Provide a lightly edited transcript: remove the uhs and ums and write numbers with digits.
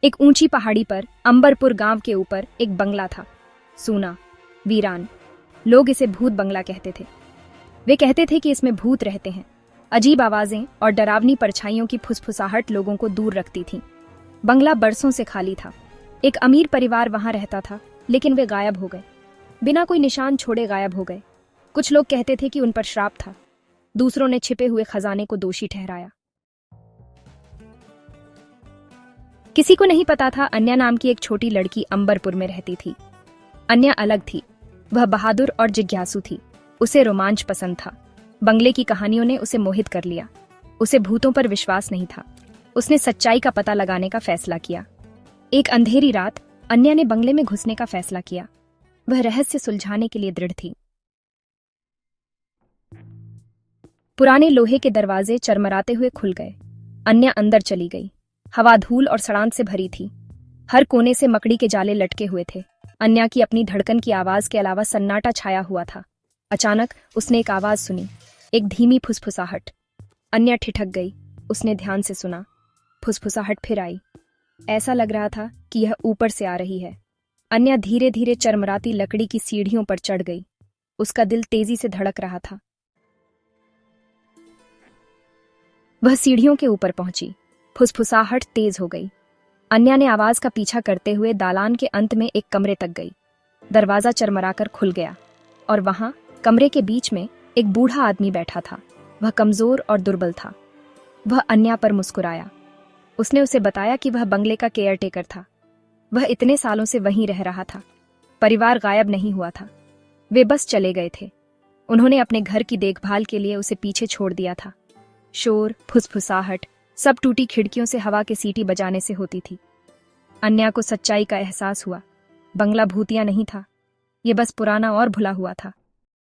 एक ऊंची पहाड़ी पर अंबरपुर गांव के ऊपर एक बंगला था। सूना, वीरान। लोग इसे भूत बंगला कहते थे। वे कहते थे कि इसमें भूत रहते हैं। अजीब आवाजें और डरावनी परछाइयों की फुसफुसाहट लोगों को दूर रखती थी। बंगला बरसों से खाली था। एक अमीर परिवार वहां रहता था, लेकिन वे गायब हो गए। बिना कोई निशान छोड़े गायब हो गए। कुछ लोग कहते थे कि उन पर श्राप था। दूसरों ने छिपे हुए खजाने को दोषी ठहराया। किसी को नहीं पता था अन्या नाम की एक छोटी लड़की अंबरपुर में रहती थी। अन्या अलग थी। वह बहादुर और जिज्ञासु थी। उसे रोमांच पसंद था। बंगले की कहानियों ने उसे मोहित कर लिया। उसे भूतों पर विश्वास नहीं था। उसने सच्चाई का पता लगाने का फैसला किया। एक अंधेरी रात अन्या ने बंगले में घुसने का फैसला किया। वह रहस्य सुलझाने के लिए दृढ़ थी। पुराने लोहे के दरवाजे चरमराते हुए खुल गए। अन्या अंदर चली गई। हवा धूल और सड़ांत से भरी थी। हर कोने से मकड़ी के जाले लटके हुए थे। अन्या की अपनी धड़कन की आवाज के अलावा सन्नाटा छाया हुआ था। अचानक उसने एक आवाज सुनी, एक धीमी फुसफुसाहट। अन्या ठिठक गई। उसने ध्यान से सुना। फुसफुसाहट फिर आई। ऐसा लग रहा था कि यह ऊपर से आ रही है। अन्या धीरे धीरे चरमराती लकड़ी की सीढ़ियों पर चढ़ गई। उसका दिल तेजी से धड़क रहा था। वह सीढ़ियों के ऊपर पहुंची। फुसफुसाहट तेज हो गई। अन्या ने आवाज का पीछा करते हुए दालान के अंत में एक कमरे तक गई। दरवाजा चरमराकर खुल गया और वहां कमरे के बीच में एक बूढ़ा आदमी बैठा था। वह कमजोर और दुर्बल था। वह अन्या पर मुस्कुराया। उसने उसे बताया कि वह बंगले का केयरटेकर था। वह इतने सालों से वहीं रह रहा था। परिवार गायब नहीं हुआ था। वे बस चले गए थे। उन्होंने अपने घर की देखभाल के लिए उसे पीछे छोड़ दिया था। शोर, फुसफुसाहट सब टूटी खिड़कियों से हवा के सीटी बजाने से होती थी। अन्या को सच्चाई का एहसास हुआ। बंगला भूतिया नहीं था। ये बस पुराना और भुला हुआ था।